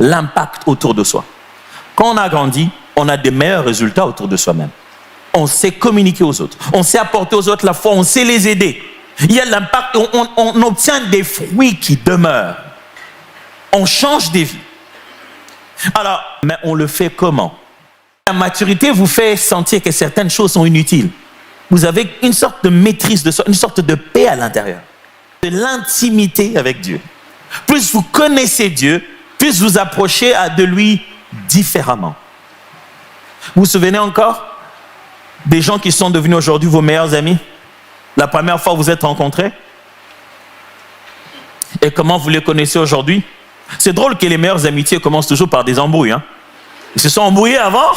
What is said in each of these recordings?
l'impact autour de soi. Quand on a grandi, on a des meilleurs résultats autour de soi-même. On sait communiquer aux autres. On sait apporter aux autres la foi. On sait les aider. Il y a l'impact. On obtient des fruits qui demeurent. On change des vies. Alors, mais on le fait comment? La maturité vous fait sentir que certaines choses sont inutiles. Vous avez une sorte de maîtrise de soi, une sorte de paix à l'intérieur. De l'intimité avec Dieu. Plus vous connaissez Dieu, plus vous approchez de lui différemment. Vous vous souvenez encore des gens qui sont devenus aujourd'hui vos meilleurs amis? La première fois que vous vous êtes rencontrés? Et comment vous les connaissez aujourd'hui? C'est drôle que les meilleures amitiés commencent toujours par des embrouilles. Hein? Ils se sont embrouillés avant,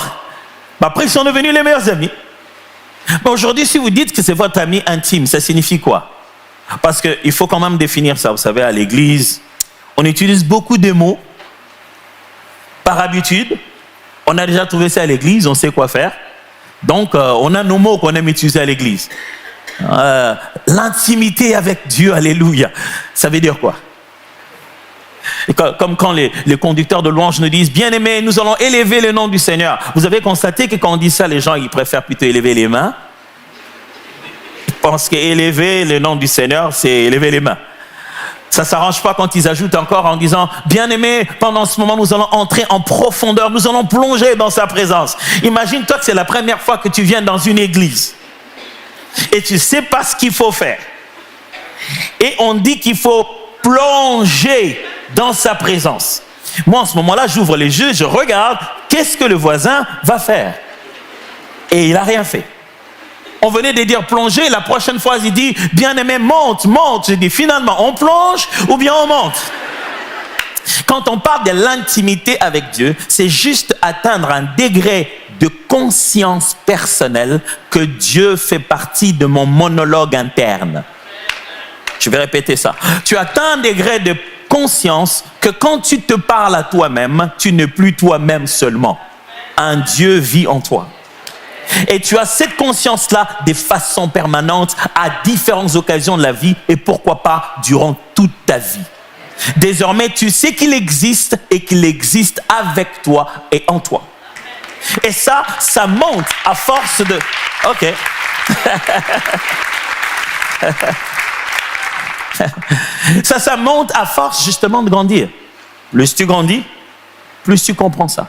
après ils sont devenus les meilleurs amis. Mais aujourd'hui, si vous dites que c'est votre ami intime, ça signifie quoi? Parce qu'il faut quand même définir ça. Vous savez, à l'église, on utilise beaucoup de mots par habitude. On a déjà trouvé ça à l'église, on sait quoi faire. Donc, on a nos mots qu'on aime utiliser à l'église. L'intimité avec Dieu, alléluia. Ça veut dire quoi? Et comme quand les conducteurs de louanges nous disent « Bien-aimés, nous allons élever le nom du Seigneur ». Vous avez constaté que quand on dit ça, les gens ils préfèrent plutôt élever les mains. Ils pensent qu'élever le nom du Seigneur, c'est élever les mains. Ça ne s'arrange pas quand ils ajoutent encore en disant « Bien-aimés, pendant ce moment, nous allons entrer en profondeur, nous allons plonger dans sa présence ». Imagine-toi que c'est la première fois que tu viens dans une église et tu ne sais pas ce qu'il faut faire. Et on dit qu'il faut plonger dans sa présence. Moi, en ce moment-là, j'ouvre les yeux, je regarde, qu'est-ce que le voisin va faire? Et il n'a rien fait. On venait de dire plonger, la prochaine fois, il dit, bien-aimé, monte, monte. Je dis, finalement, on plonge ou bien on monte? Quand on parle de l'intimité avec Dieu, c'est juste atteindre un degré de conscience personnelle que Dieu fait partie de mon monologue interne. Je vais répéter ça. Tu atteins un degré de conscience que quand tu te parles à toi-même, tu n'es plus toi-même seulement. Un Dieu vit en toi. Et tu as cette conscience-là de façon permanente à différentes occasions de la vie et pourquoi pas durant toute ta vie. Désormais, tu sais qu'il existe et qu'il existe avec toi et en toi. Et ça monte à force de... Ok. Ça monte à force justement de grandir. Plus tu grandis, plus tu comprends ça.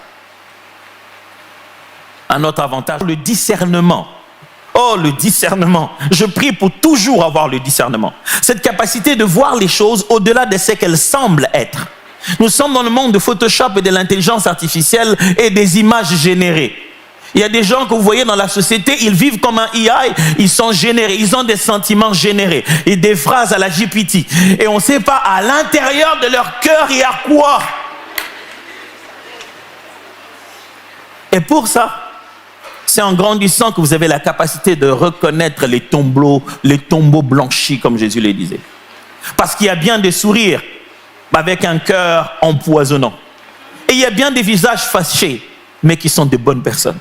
Un autre avantage, le discernement. Oh, le discernement. Je prie pour toujours avoir le discernement. Cette capacité de voir les choses au-delà de ce qu'elles semblent être. Nous sommes dans le monde de Photoshop et de l'intelligence artificielle et des images générées. Il y a des gens que vous voyez dans la société, ils vivent comme un AI, ils sont générés, ils ont des sentiments générés et des phrases à la GPT. Et on ne sait pas à l'intérieur de leur cœur il y a quoi. Et pour ça, c'est en grandissant que vous avez la capacité de reconnaître les tombeaux blanchis, comme Jésus le disait. Parce qu'il y a bien des sourires avec un cœur empoisonnant. Et il y a bien des visages fâchés, mais qui sont de bonnes personnes.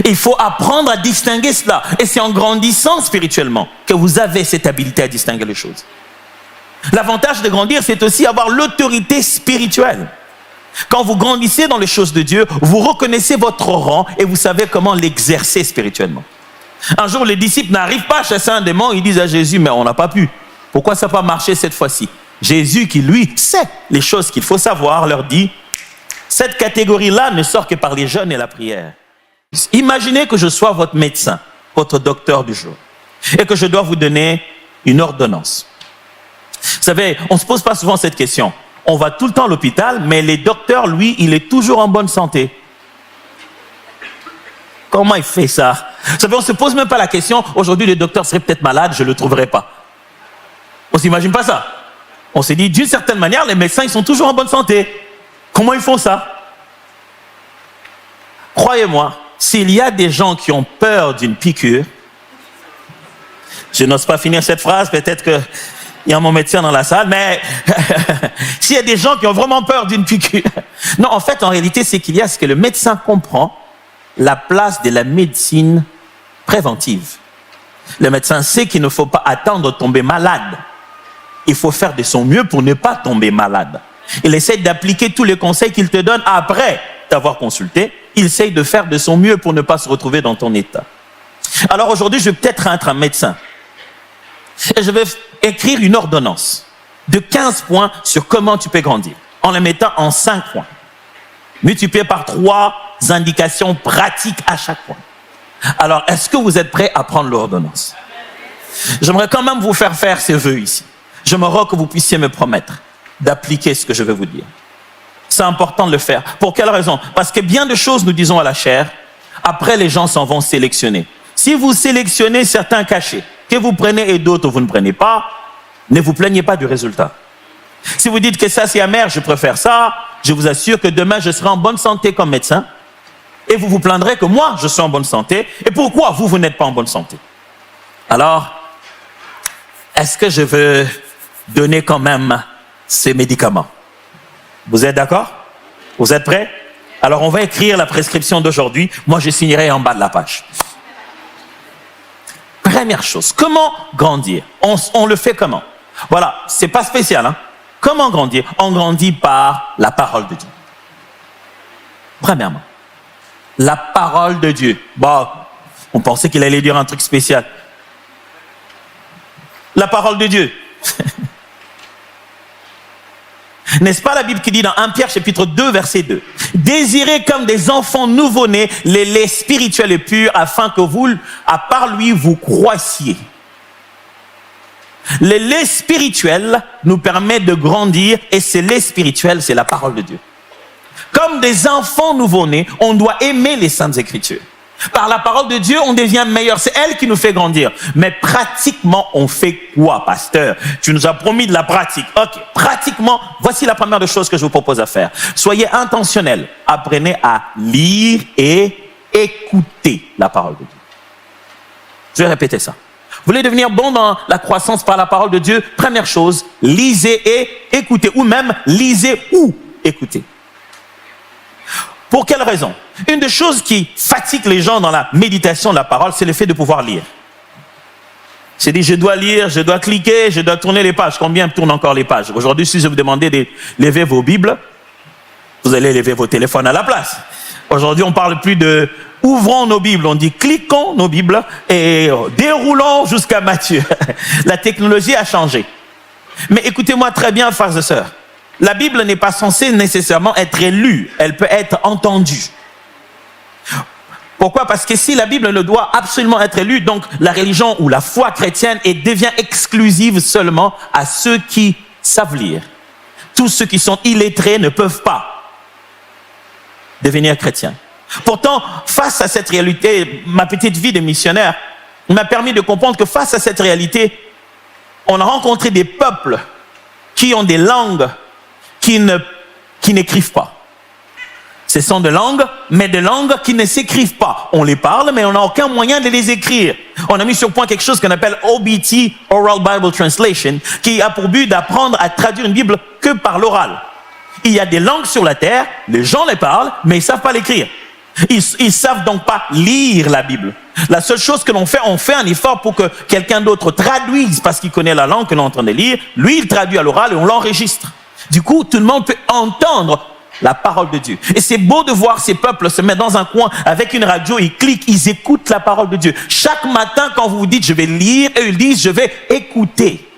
Il faut apprendre à distinguer cela. Et c'est en grandissant spirituellement que vous avez cette habilité à distinguer les choses. L'avantage de grandir, c'est aussi avoir l'autorité spirituelle. Quand vous grandissez dans les choses de Dieu, vous reconnaissez votre rang et vous savez comment l'exercer spirituellement. Un jour, les disciples n'arrivent pas à chasser un démon, ils disent à Jésus, mais on n'a pas pu. Pourquoi ça n'a pas marché cette fois-ci? Jésus, qui lui sait les choses qu'il faut savoir, leur dit, cette catégorie-là ne sort que par les jeûnes et la prière. Imaginez que je sois votre médecin, votre docteur du jour, et que je dois vous donner une ordonnance. Vous savez, on ne se pose pas souvent cette question. On va tout le temps à l'hôpital, mais les docteurs, lui, il est toujours en bonne santé. Comment il fait ça? Vous savez, on ne se pose même pas la question, aujourd'hui le docteur serait peut-être malade, je ne le trouverai pas. On ne s'imagine pas ça. On s'est dit, d'une certaine manière, les médecins, ils sont toujours en bonne santé. Comment ils font ça? Croyez-moi, s'il y a des gens qui ont peur d'une piqûre, je n'ose pas finir cette phrase, peut-être qu'il y a mon médecin dans la salle, mais s'il y a des gens qui ont vraiment peur d'une piqûre, non, en fait, en réalité, c'est qu'il y a ce que le médecin comprend, la place de la médecine préventive. Le médecin sait qu'il ne faut pas attendre de tomber malade. Il faut faire de son mieux pour ne pas tomber malade. Il essaie d'appliquer tous les conseils qu'il te donne après t'avoir consulté. Il essaie de faire de son mieux pour ne pas se retrouver dans ton état. Alors aujourd'hui, je vais peut-être être un médecin. Et je vais écrire une ordonnance de 15 points sur comment tu peux grandir, en les mettant en 5 points, multiplié par 3 indications pratiques à chaque point. Alors, est-ce que vous êtes prêts à prendre l'ordonnance? J'aimerais quand même vous faire faire ces vœux ici. J'aimerais que vous puissiez me promettre d'appliquer ce que je vais vous dire. C'est important de le faire. Pour quelle raison? Parce que bien de choses nous disons à la chair, après les gens s'en vont sélectionner. Si vous sélectionnez certains cachets, que vous prenez et d'autres vous ne prenez pas, ne vous plaignez pas du résultat. Si vous dites que ça c'est amer, je préfère ça, je vous assure que demain je serai en bonne santé comme médecin et vous vous plaindrez que moi je suis en bonne santé. Et pourquoi vous n'êtes pas en bonne santé? Alors, est-ce que je veux donner quand même ces médicaments? Vous êtes d'accord? Vous êtes prêts? Alors on va écrire la prescription d'aujourd'hui. Moi je signerai en bas de la page. Première chose, comment grandir? On le fait comment? Voilà, c'est pas spécial, hein? Comment grandir? On grandit par la parole de Dieu. Premièrement, la parole de Dieu. Bon, on pensait qu'il allait dire un truc spécial. La parole de Dieu. N'est-ce pas la Bible qui dit dans 1 Pierre chapitre 2 verset 2, désirez comme des enfants nouveau-nés les laits spirituels et purs afin que vous, à part lui, vous croissiez. Les laits spirituels nous permettent de grandir et ces laits spirituels, c'est la parole de Dieu. Comme des enfants nouveau-nés, on doit aimer les Saintes Écritures. Par la parole de Dieu, on devient meilleur. C'est elle qui nous fait grandir. Mais pratiquement, on fait quoi, pasteur? Tu nous as promis de la pratique. Ok, pratiquement, voici la première des choses que je vous propose à faire. Soyez intentionnels. Apprenez à lire et écouter la parole de Dieu. Je vais répéter ça. Vous voulez devenir bon dans la croissance par la parole de Dieu? Première chose, lisez et écoutez. Ou même, lisez ou écoutez. Pour quelle raison? Une des choses qui fatigue les gens dans la méditation de la parole, c'est le fait de pouvoir lire. C'est dit, je dois lire, je dois cliquer, je dois tourner les pages. Combien tournent encore les pages? Aujourd'hui, si je vous demandais de lever vos Bibles, vous allez lever vos téléphones à la place. Aujourd'hui, on ne parle plus de ouvrons nos Bibles, on dit cliquons nos Bibles et déroulons jusqu'à Matthieu. La technologie a changé. Mais écoutez-moi très bien, frères et sœurs. La Bible n'est pas censée nécessairement être lue, elle peut être entendue. Pourquoi? Parce que si la Bible ne doit absolument être lue, donc la religion ou la foi chrétienne devient exclusive seulement à ceux qui savent lire. Tous ceux qui sont illettrés ne peuvent pas devenir chrétiens. Pourtant, face à cette réalité, ma petite vie de missionnaire m'a permis de comprendre que face à cette réalité, on a rencontré des peuples qui ont des langues qui n'écrivent pas. Ce sont des langues, mais des langues qui ne s'écrivent pas. On les parle, mais on n'a aucun moyen de les écrire. On a mis sur point quelque chose qu'on appelle OBT, Oral Bible Translation, qui a pour but d'apprendre à traduire une Bible que par l'oral. Il y a des langues sur la terre, les gens les parlent, mais ils ne savent pas l'écrire. Ils ne savent donc pas lire la Bible. La seule chose que l'on fait, on fait un effort pour que quelqu'un d'autre traduise parce qu'il connaît la langue que l'on est en train de lire. Lui, il traduit à l'oral et on l'enregistre. Du coup, tout le monde peut entendre la parole de Dieu. Et c'est beau de voir ces peuples se mettre dans un coin avec une radio, ils cliquent, ils écoutent la parole de Dieu. Chaque matin, quand vous vous dites, je vais lire, et ils disent, je vais écouter.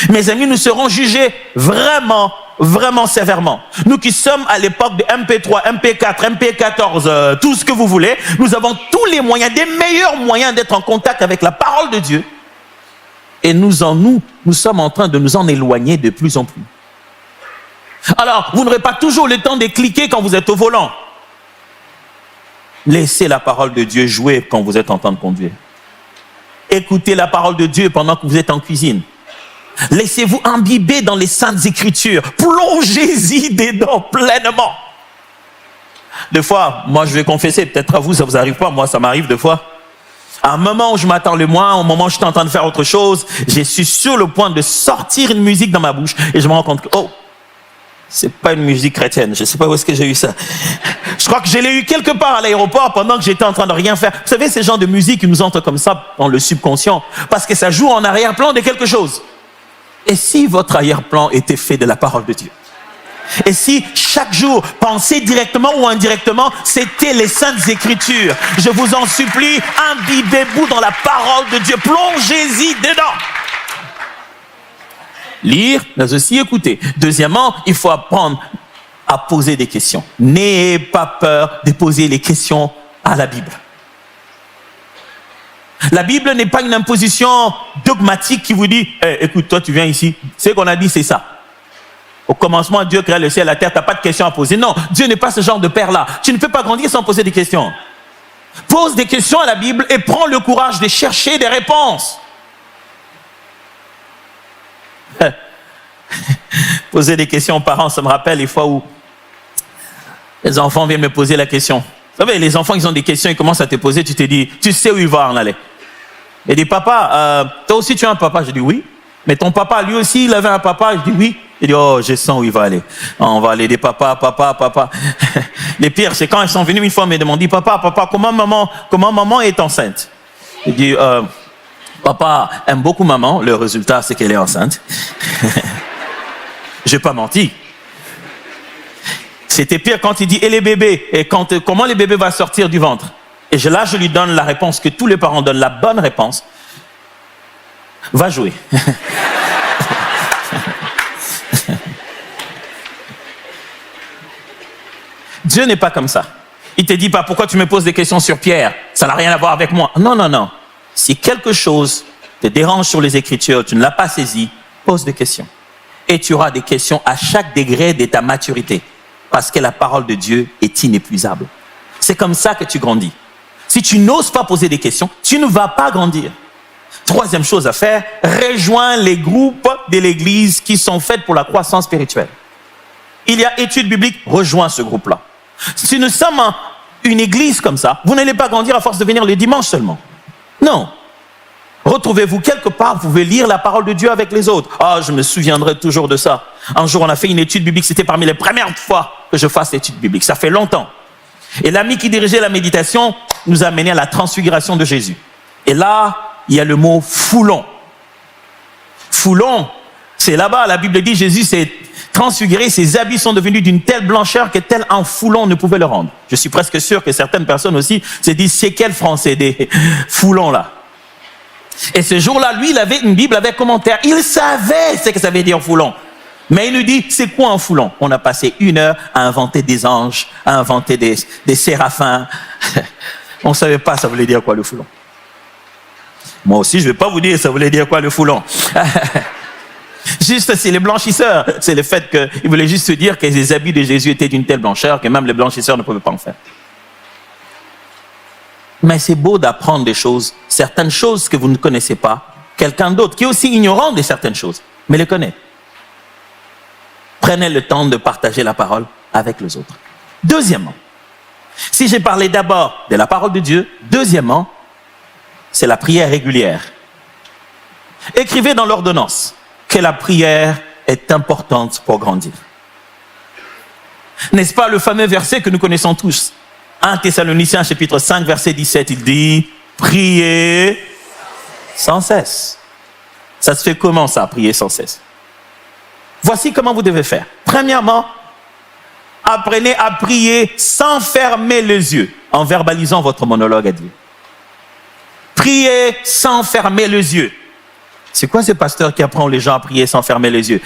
Mes amis, nous serons jugés vraiment, vraiment sévèrement. Nous qui sommes à l'époque de MP3, MP4, MP14, tout ce que vous voulez, nous avons tous les moyens, des meilleurs moyens d'être en contact avec la parole de Dieu. Et nous sommes en train de nous en éloigner de plus en plus. Alors, vous n'aurez pas toujours le temps de cliquer quand vous êtes au volant. Laissez la parole de Dieu jouer quand vous êtes en train de conduire. Écoutez la parole de Dieu pendant que vous êtes en cuisine. Laissez-vous imbiber dans les Saintes Écritures. Plongez-y dedans pleinement. Des fois, moi je vais confesser, peut-être à vous ça vous arrive pas, moi ça m'arrive des fois. À un moment où je m'attends le moins, au moment où je suis en train de faire autre chose, je suis sur le point de sortir une musique dans ma bouche et je me rends compte que, oh, c'est pas une musique chrétienne. Je sais pas où est-ce que j'ai eu ça. Je crois que je l'ai eu quelque part à l'aéroport pendant que j'étais en train de rien faire. Vous savez, ces genres de musique qui nous entrent comme ça dans le subconscient parce que ça joue en arrière-plan de quelque chose. Et si votre arrière-plan était fait de la parole de Dieu? Et si chaque jour, pensez directement ou indirectement, c'était les Saintes Écritures, je vous en supplie, imbibez-vous dans la parole de Dieu, plongez-y dedans. Lire, mais aussi écouter. Deuxièmement, il faut apprendre à poser des questions. N'ayez pas peur de poser les questions à la Bible. La Bible n'est pas une imposition dogmatique qui vous dit écoute, toi tu viens ici, ce qu'on a dit c'est ça. Au commencement, Dieu créa le ciel et la terre, tu n'as pas de questions à poser. Non, Dieu n'est pas ce genre de père-là. Tu ne peux pas grandir sans poser des questions. Pose des questions à la Bible et prends le courage de chercher des réponses. Poser des questions aux parents, ça me rappelle les fois où les enfants viennent me poser la question. Vous savez, les enfants, ils ont des questions, ils commencent à te poser, tu te dis, tu sais où il va en aller. Il dit, papa, toi aussi tu as un papa? Je dis oui. Mais ton papa, lui aussi, il avait un papa? Je dis oui. Il dit, oh, je sens où il va aller. On va aller des papa. Les pires, c'est quand ils sont venus une fois me demander, papa, comment maman est enceinte? Il dit, papa aime beaucoup maman, le résultat c'est qu'elle est enceinte. Je n'ai pas menti. C'était pire quand il dit, et les bébés? Et comment les bébés vont sortir du ventre? Et là, je lui donne la réponse que tous les parents donnent, la bonne réponse. Va jouer. Dieu n'est pas comme ça. Il ne te dit pas, pourquoi tu me poses des questions sur Pierre? Ça n'a rien à voir avec moi. Non. Si quelque chose te dérange sur les Écritures, tu ne l'as pas saisi, pose des questions. Et tu auras des questions à chaque degré de ta maturité. Parce que la parole de Dieu est inépuisable. C'est comme ça que tu grandis. Si tu n'oses pas poser des questions, tu ne vas pas grandir. Troisième chose à faire, rejoins les groupes de l'Église qui sont faits pour la croissance spirituelle. Il y a études bibliques, rejoins ce groupe-là. Si nous sommes une église comme ça, vous n'allez pas grandir à force de venir le dimanche seulement. Non. Retrouvez-vous quelque part, vous pouvez lire la parole de Dieu avec les autres. Ah, je me souviendrai toujours de ça. Un jour, on a fait une étude biblique, c'était parmi les premières fois que je fasse l'étude biblique. Ça fait longtemps. Et l'ami qui dirigeait la méditation nous a mené à la transfiguration de Jésus. Et là, il y a le mot foulon. Foulon, c'est là-bas, la Bible dit, Jésus s'est transfiguré, ses habits sont devenus d'une telle blancheur que tel un foulon ne pouvait le rendre. Je suis presque sûr que certaines personnes aussi se disent, c'est quel français des foulons là? Et ce jour-là, lui, il avait une Bible avec commentaire. Il savait ce que ça veut dire foulon. Mais il nous dit, c'est quoi un foulon? On a passé 1 heure à inventer des anges, à inventer des séraphins. On ne savait pas ça voulait dire quoi le foulon. Moi aussi, je ne vais pas vous dire ça voulait dire quoi le foulon. Juste, c'est les blanchisseurs. C'est le fait qu'ils voulaient juste se dire que les habits de Jésus étaient d'une telle blancheur que même les blanchisseurs ne pouvaient pas en faire. Mais c'est beau d'apprendre des choses, certaines choses que vous ne connaissez pas, quelqu'un d'autre qui est aussi ignorant de certaines choses, mais les connaît. Prenez le temps de partager la parole avec les autres. Deuxièmement, si j'ai parlé d'abord de la parole de Dieu, deuxièmement, c'est la prière régulière. Écrivez dans l'ordonnance que la prière est importante pour grandir. N'est-ce pas le fameux verset que nous connaissons tous? 1 Thessaloniciens chapitre 5 verset 17, il dit « Priez sans cesse ». Ça se fait comment ça, prier sans cesse? Voici comment vous devez faire. Premièrement, apprenez à prier sans fermer les yeux, en verbalisant votre monologue à Dieu. Priez sans fermer les yeux. C'est quoi ce pasteur qui apprend les gens à prier sans fermer les yeux?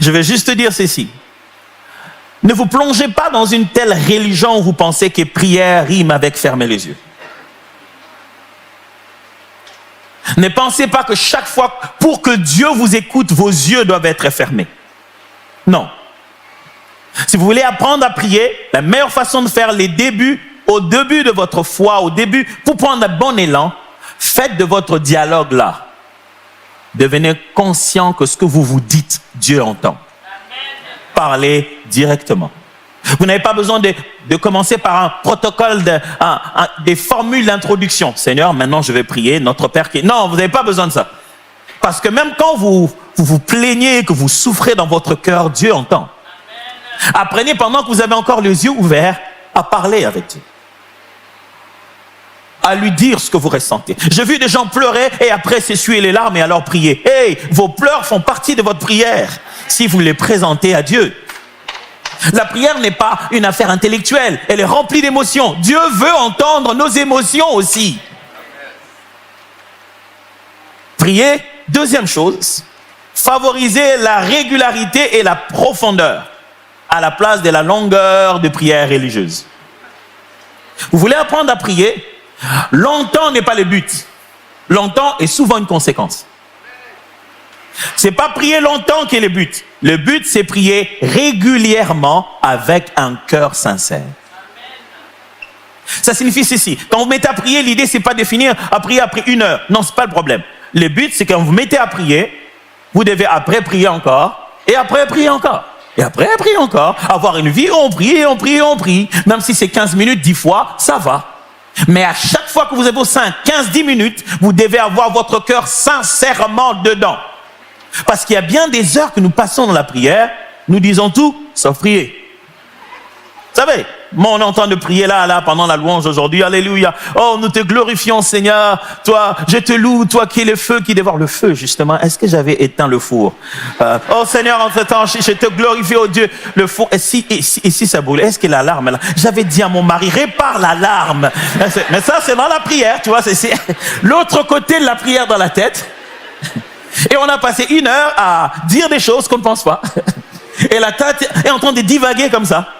Je vais juste te dire ceci. Ne vous plongez pas dans une telle religion où vous pensez que prière rime avec fermer les yeux. Ne pensez pas que chaque fois, pour que Dieu vous écoute, vos yeux doivent être fermés. Non. Si vous voulez apprendre à prier, la meilleure façon de faire au début de votre foi, pour prendre un bon élan, faites de votre dialogue là. Devenez conscient que ce que vous vous dites, Dieu entend. Parlez directement. Vous n'avez pas besoin de commencer par un protocole, des formules d'introduction. Seigneur, maintenant je vais prier, notre Père qui... Non, vous n'avez pas besoin de ça. Parce que même quand vous vous plaignez, que vous souffrez dans votre cœur, Dieu entend. Apprenez pendant que vous avez encore les yeux ouverts à parler avec Dieu. à lui dire ce que vous ressentez. J'ai vu des gens pleurer et après s'essuyer les larmes et alors prier. Hey, vos pleurs font partie de votre prière si vous les présentez à Dieu. La prière n'est pas une affaire intellectuelle, elle est remplie d'émotions. Dieu veut entendre nos émotions aussi. Prier, deuxième chose, favoriser la régularité et la profondeur à la place de la longueur de prière religieuse. Vous voulez apprendre à prier? Longtemps n'est pas le but. Longtemps est souvent une conséquence. C'est pas prier longtemps qui est le but. Le but, c'est prier régulièrement avec un cœur sincère. Ça signifie ceci. Quand vous mettez à prier, l'idée, c'est pas de finir à prier après 1 heure. Non, c'est pas le problème. Le but, c'est quand vous mettez à prier, vous devez après prier encore, et après prier encore. Et après prier encore. Avoir une vie où on prie, on prie, on prie. Même si c'est 15 minutes, 10 fois, ça va. Mais à chaque fois que vous avez vos 5, 15, 10 minutes, vous devez avoir votre cœur sincèrement dedans. Parce qu'il y a bien des heures que nous passons dans la prière, nous disons tout, sauf prier. Vous savez, moi on est en train de prier là, pendant la louange aujourd'hui, alléluia. Oh, nous te glorifions Seigneur, toi, je te loue, toi qui es le feu, qui dévore le feu justement. Est-ce que j'avais éteint le four? Oh Seigneur, en ce temps, je te glorifie, oh Dieu, le four. Et si ça brûle, est-ce que l'alarme là? J'avais dit à mon mari, répare l'alarme. Mais ça c'est dans la prière, tu vois, c'est l'autre côté de la prière dans la tête. Et on a passé 1 heure à dire des choses qu'on ne pense pas. Et la tête est en train de divaguer comme ça.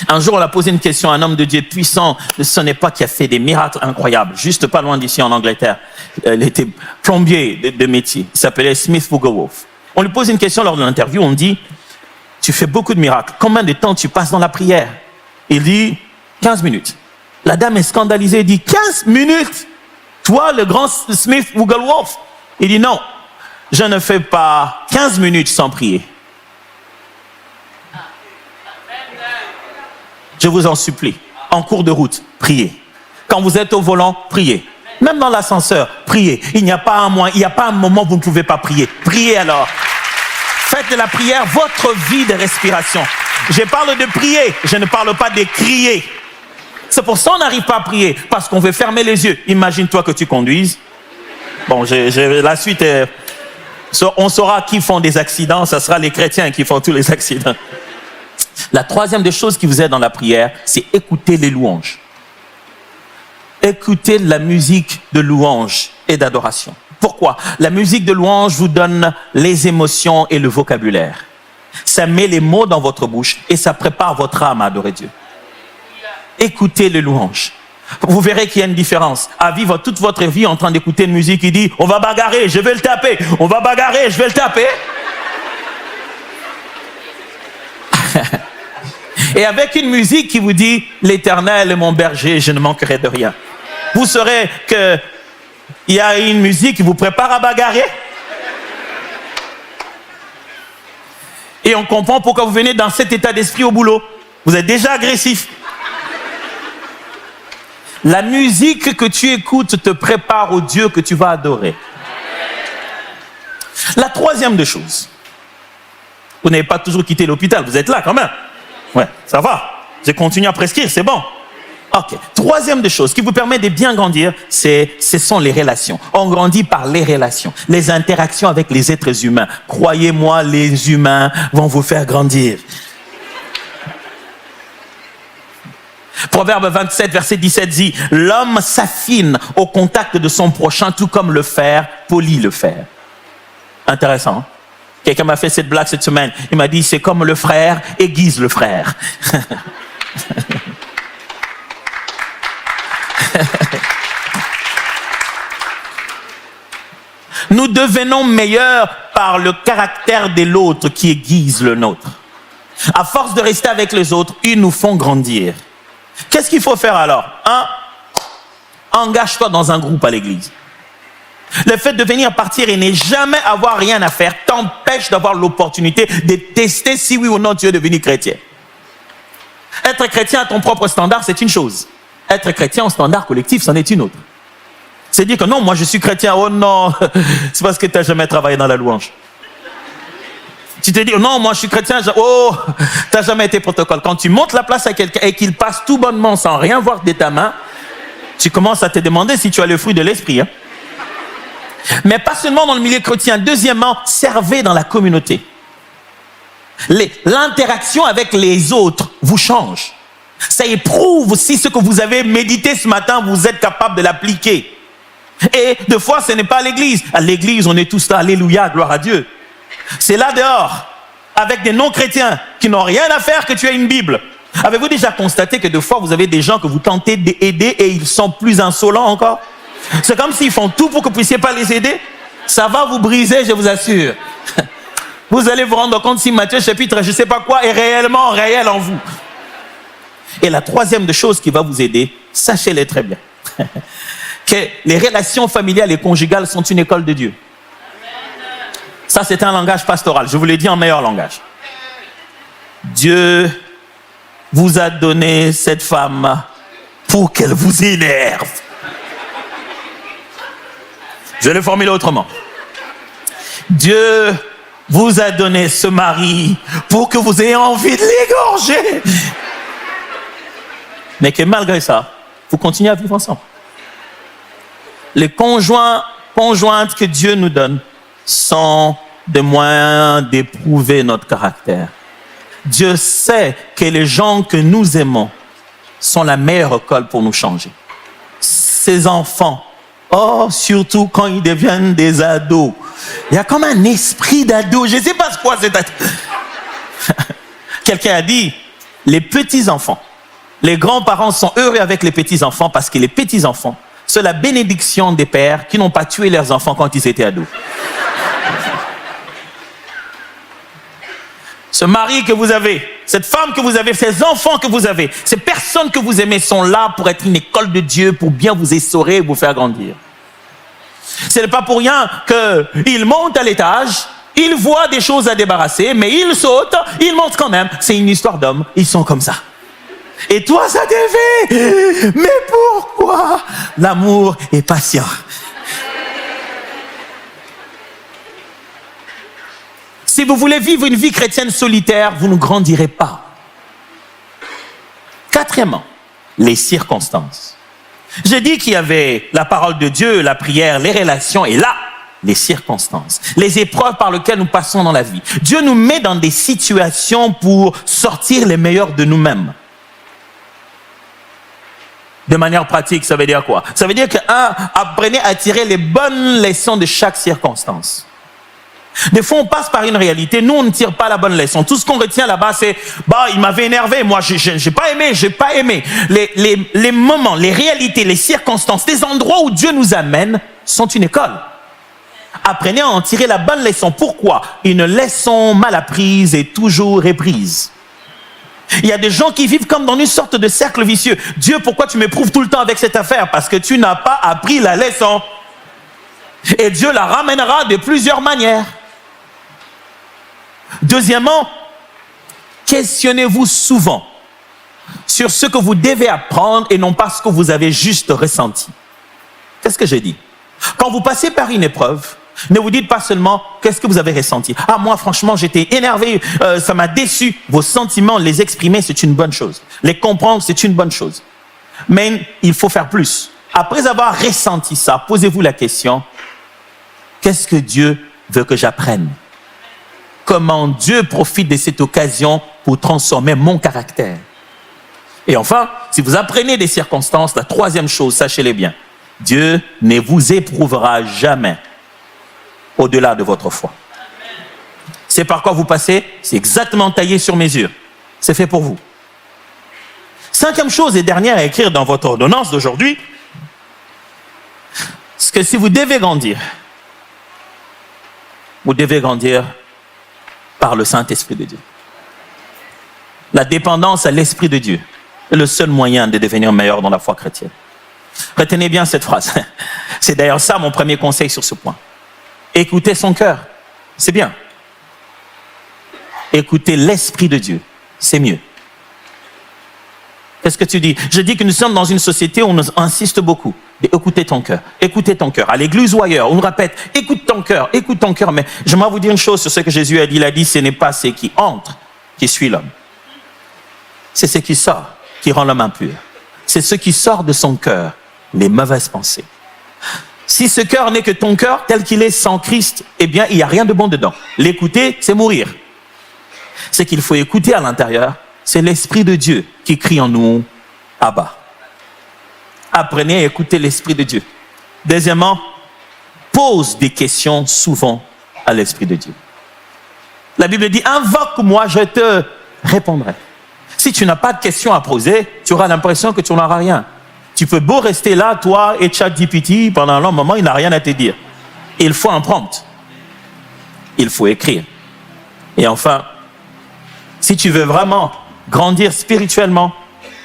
Un jour, on a posé une question à un homme de Dieu puissant. Ce n'est pas qui a fait des miracles incroyables, juste pas loin d'ici en Angleterre. Il était plombier de métier. Il s'appelait Smith Wigglesworth. On lui pose une question lors de l'interview. On dit, tu fais beaucoup de miracles. Combien de temps tu passes dans la prière? Il dit, 15 minutes. La dame est scandalisée. Elle dit, 15 minutes? Toi, le grand Smith Wigglesworth? Il dit, non, je ne fais pas 15 minutes sans prier. Je vous en supplie, en cours de route, priez. Quand vous êtes au volant, priez. Même dans l'ascenseur, priez. Il n'y a pas un moment où vous ne pouvez pas prier. Priez alors. Faites de la prière votre vie de respiration. Je parle de prier, je ne parle pas de crier. C'est pour ça qu'on n'arrive pas à prier, parce qu'on veut fermer les yeux. Imagine-toi que tu conduises. Bon, la suite, on saura qui font des accidents, ce sera les chrétiens qui font tous les accidents. La troisième des choses qui vous aide dans la prière, c'est écouter les louanges. Écoutez la musique de louange et d'adoration. Pourquoi? La musique de louange vous donne les émotions et le vocabulaire. Ça met les mots dans votre bouche et ça prépare votre âme à adorer Dieu. Écoutez les louanges. Vous verrez qu'il y a une différence. À vivre toute votre vie en train d'écouter une musique qui dit « On va bagarrer, je vais le taper. On va bagarrer, je vais le taper. » Et avec une musique qui vous dit « L'Éternel est mon berger, je ne manquerai de rien. » Vous saurez qu'il y a une musique qui vous prépare à bagarrer. Et on comprend pourquoi vous venez dans cet état d'esprit au boulot. Vous êtes déjà agressif. La musique que tu écoutes te prépare au Dieu que tu vas adorer. La troisième des choses. Vous n'avez pas toujours quitté l'hôpital, vous êtes là quand même. Ouais, ça va. J'ai continué à prescrire, c'est bon. Ok. Troisième des choses qui vous permet de bien grandir, ce sont les relations. On grandit par les relations, les interactions avec les êtres humains. Croyez-moi, les humains vont vous faire grandir. Proverbe 27, verset 17 dit « L'homme s'affine au contact de son prochain, tout comme le fer polit le fer. » Intéressant. Hein? Quelqu'un m'a fait cette blague cette semaine. Il m'a dit « C'est comme le frère aiguise le frère. » Nous devenons meilleurs par le caractère de l'autre qui aiguise le nôtre. À force de rester avec les autres, ils nous font grandir. Qu'est-ce qu'il faut faire alors? Engage-toi dans un groupe à l'église. Le fait de venir partir et ne jamais avoir rien à faire t'empêche d'avoir l'opportunité de tester si oui ou non tu es devenu chrétien. Être chrétien à ton propre standard, c'est une chose. Être chrétien au standard collectif, c'en est une autre. C'est dire que non, moi je suis chrétien. Oh non, c'est parce que tu n'as jamais travaillé dans la louange. Tu te dis, non, moi je suis chrétien, oh, tu n'as jamais été protocole. Quand tu montes la place à quelqu'un et qu'il passe tout bonnement sans rien voir de ta main, tu commences à te demander si tu as le fruit de l'esprit. Hein? Mais pas seulement dans le milieu chrétien. Deuxièmement, servez dans la communauté. L'interaction avec les autres vous change. Ça éprouve si ce que vous avez médité ce matin, vous êtes capable de l'appliquer. Et des fois, ce n'est pas à l'église. À l'église, on est tous là, alléluia, gloire à Dieu. C'est là dehors, avec des non-chrétiens qui n'ont rien à faire que tu aies une Bible. Avez-vous déjà constaté que des fois, vous avez des gens que vous tentez d'aider et ils sont plus insolents encore? C'est comme s'ils font tout pour que vous ne puissiez pas les aider. Ça va vous briser, je vous assure. Vous allez vous rendre compte si Matthieu chapitre je ne sais pas quoi est réellement réel en vous. Et la troisième des choses qui va vous aider, sachez-le très bien, que les relations familiales et conjugales sont une école de Dieu. Ça, c'est un langage pastoral. Je vous l'ai dit en meilleur langage. Dieu vous a donné cette femme pour qu'elle vous énerve. Je vais le formuler autrement. Dieu vous a donné ce mari pour que vous ayez envie de l'égorger. Mais que malgré ça, vous continuez à vivre ensemble. Les conjointes que Dieu nous donne sont des moyens d'éprouver notre caractère. Dieu sait que les gens que nous aimons sont la meilleure école pour nous changer. Ces enfants, surtout quand ils deviennent des ados, il y a comme un esprit d'ado. Je ne sais pas quoi c'est. Quelqu'un a dit, les petits-enfants, les grands-parents sont heureux avec les petits-enfants parce que les petits-enfants, c'est la bénédiction des pères qui n'ont pas tué leurs enfants quand ils étaient ados. Ce mari que vous avez, cette femme que vous avez, ces enfants que vous avez, ces personnes que vous aimez sont là pour être une école de Dieu, pour bien vous essorer et vous faire grandir. Ce n'est pas pour rien qu'ils montent à l'étage, ils voient des choses à débarrasser, mais ils sautent, ils montent quand même. C'est une histoire d'hommes, ils sont comme ça. Et toi, ça devait. Mais pourquoi? L'amour est patient. Si vous voulez vivre une vie chrétienne solitaire, vous ne grandirez pas. Quatrièmement, les circonstances. J'ai dit qu'il y avait la parole de Dieu, la prière, les relations, et là, les circonstances, les épreuves par lesquelles nous passons dans la vie. Dieu nous met dans des situations pour sortir les meilleurs de nous-mêmes. De manière pratique, ça veut dire quoi? Ça veut dire que, apprenez à tirer les bonnes leçons de chaque circonstance. Des fois, on passe par une réalité. Nous, on ne tire pas la bonne leçon. Tout ce qu'on retient là-bas, c'est il m'avait énervé. Moi, j'ai pas aimé. Les moments, les réalités, les circonstances, les endroits où Dieu nous amène sont une école. Apprenez à en tirer la bonne leçon. Pourquoi? Une leçon mal apprise est toujours réprise. Il y a des gens qui vivent comme dans une sorte de cercle vicieux. Dieu, pourquoi tu m'éprouves tout le temps avec cette affaire? Parce que tu n'as pas appris la leçon. Et Dieu la ramènera de plusieurs manières. Deuxièmement, questionnez-vous souvent sur ce que vous devez apprendre et non pas ce que vous avez juste ressenti. Qu'est-ce que j'ai dit? Quand vous passez par une épreuve, ne vous dites pas seulement qu'est-ce que vous avez ressenti. Moi franchement j'étais énervé, ça m'a déçu. Vos sentiments, les exprimer c'est une bonne chose. Les comprendre c'est une bonne chose. Mais il faut faire plus. Après avoir ressenti ça, posez-vous la question, qu'est-ce que Dieu veut que j'apprenne? Comment Dieu profite de cette occasion pour transformer mon caractère? Et enfin, si vous apprenez des circonstances, la troisième chose, sachez-le bien, Dieu ne vous éprouvera jamais au-delà de votre foi. C'est par quoi vous passez, c'est exactement taillé sur mesure. C'est fait pour vous. Cinquième chose et dernière à écrire dans votre ordonnance d'aujourd'hui, c'est que si vous devez grandir par le Saint-Esprit de Dieu. La dépendance à l'Esprit de Dieu est le seul moyen de devenir meilleur dans la foi chrétienne. Retenez bien cette phrase. C'est d'ailleurs ça mon premier conseil sur ce point. Écoutez son cœur, c'est bien. Écoutez l'Esprit de Dieu, c'est mieux. Qu'est-ce que tu dis? Je dis que nous sommes dans une société où on insiste beaucoup. Écoutez ton cœur, écoutez ton cœur. À l'église ou ailleurs, on nous répète, écoute ton cœur. Mais j'aimerais vous dire une chose sur ce que Jésus a dit. Il a dit, ce n'est pas ce qui entre qui suit l'homme. C'est ce qui sort qui rend l'homme impur. C'est ce qui sort de son cœur, les mauvaises pensées. Si ce cœur n'est que ton cœur, tel qu'il est sans Christ, eh bien, il n'y a rien de bon dedans. L'écouter, c'est mourir. Ce qu'il faut écouter à l'intérieur, c'est l'Esprit de Dieu qui crie en nous, Abba. Apprenez à écouter l'Esprit de Dieu. Deuxièmement, pose des questions souvent à l'Esprit de Dieu. La Bible dit, invoque-moi, je te répondrai. Si tu n'as pas de questions à poser, tu auras l'impression que tu n'auras rien. Tu peux beau rester là, toi et ChatGPT, pendant un long moment, il n'a rien à te dire. Il faut un prompt. Il faut écrire. Et enfin, si tu veux vraiment grandir spirituellement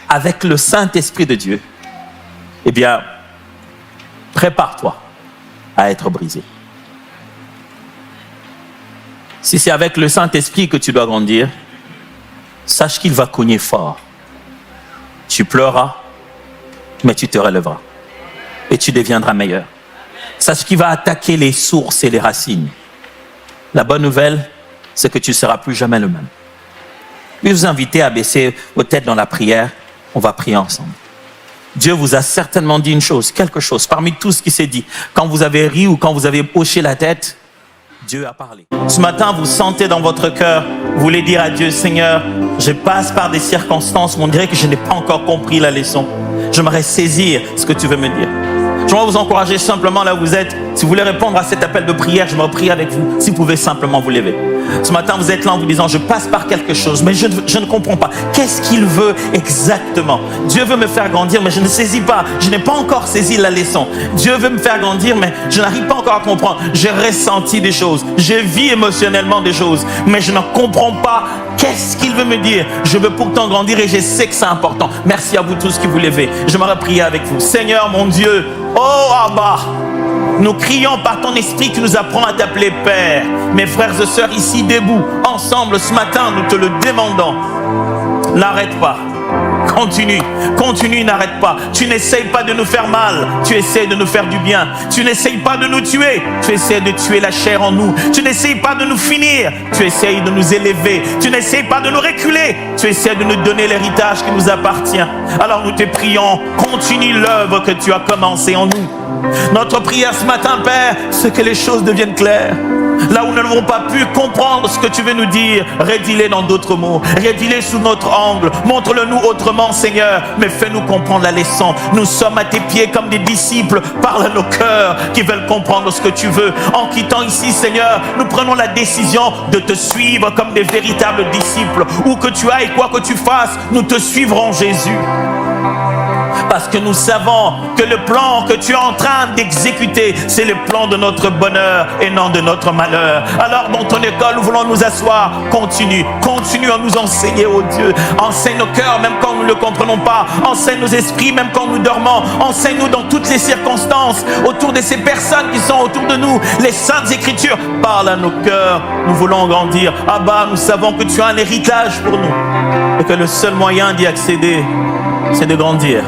avec le Saint-Esprit de Dieu, eh bien, prépare-toi à être brisé. Si c'est avec le Saint-Esprit que tu dois grandir, sache qu'il va cogner fort. Tu pleureras, mais tu te relèveras. Et tu deviendras meilleur. Sache qu'il va attaquer les sources et les racines. La bonne nouvelle, c'est que tu ne seras plus jamais le même. Je vais vous inviter à baisser vos têtes dans la prière. On va prier ensemble. Dieu vous a certainement dit une chose, quelque chose, parmi tout ce qui s'est dit. Quand vous avez ri ou quand vous avez hoché la tête, Dieu a parlé. Ce matin, vous sentez dans votre cœur, vous voulez dire à Dieu, Seigneur, je passe par des circonstances, mais on dirait que je n'ai pas encore compris la leçon. J'aimerais saisir ce que tu veux me dire. J'aimerais vous encourager simplement là où vous êtes. Si vous voulez répondre à cet appel de prière, je me prie avec vous. Si vous pouvez simplement vous lever. Ce matin, vous êtes là en vous disant, je passe par quelque chose, mais je ne comprends pas. Qu'est-ce qu'il veut exactement? Dieu veut me faire grandir, mais je ne saisis pas. Je n'ai pas encore saisi la leçon. Dieu veut me faire grandir, mais je n'arrive pas encore à comprendre. J'ai ressenti des choses. Je vis émotionnellement des choses, mais je ne comprends pas. Qu'est-ce qu'il veut me dire? Je veux pourtant grandir et je sais que c'est important. Merci à vous tous qui vous levez. J'aimerais prier avec vous. Seigneur mon Dieu, oh Abba, nous crions par ton esprit qui nous apprend à t'appeler Père. Mes frères et sœurs ici debout, ensemble ce matin, nous te le demandons. N'arrête pas. Continue, continue, n'arrête pas. Tu n'essayes pas de nous faire mal, tu essaies de nous faire du bien. Tu n'essayes pas de nous tuer, tu essaies de tuer la chair en nous. Tu n'essayes pas de nous finir, tu essayes de nous élever. Tu n'essayes pas de nous reculer, tu essaies de nous donner l'héritage qui nous appartient. Alors nous te prions, continue l'œuvre que tu as commencée en nous. Notre prière ce matin, Père, c'est que les choses deviennent claires. Là où nous n'avons pas pu comprendre ce que tu veux nous dire, rédis-les dans d'autres mots, rédis-les sous notre angle, montre-le-nous autrement, Seigneur, mais fais-nous comprendre la leçon. Nous sommes à tes pieds comme des disciples, parle à nos cœurs qui veulent comprendre ce que tu veux. En quittant ici, Seigneur, nous prenons la décision de te suivre comme des véritables disciples. Où que tu ailles, quoi que tu fasses, nous te suivrons, Jésus. Parce que nous savons que le plan que tu es en train d'exécuter, c'est le plan de notre bonheur et non de notre malheur. Alors dans ton école, nous voulons nous asseoir. Continue à nous enseigner, oh Dieu. Enseigne nos cœurs même quand nous ne le comprenons pas. Enseigne nos esprits même quand nous dormons. Enseigne-nous dans toutes les circonstances, autour de ces personnes qui sont autour de nous. Les saintes écritures parlent à nos cœurs. Nous voulons grandir. Abba, nous savons que tu as un héritage pour nous et que le seul moyen d'y accéder, c'est de grandir.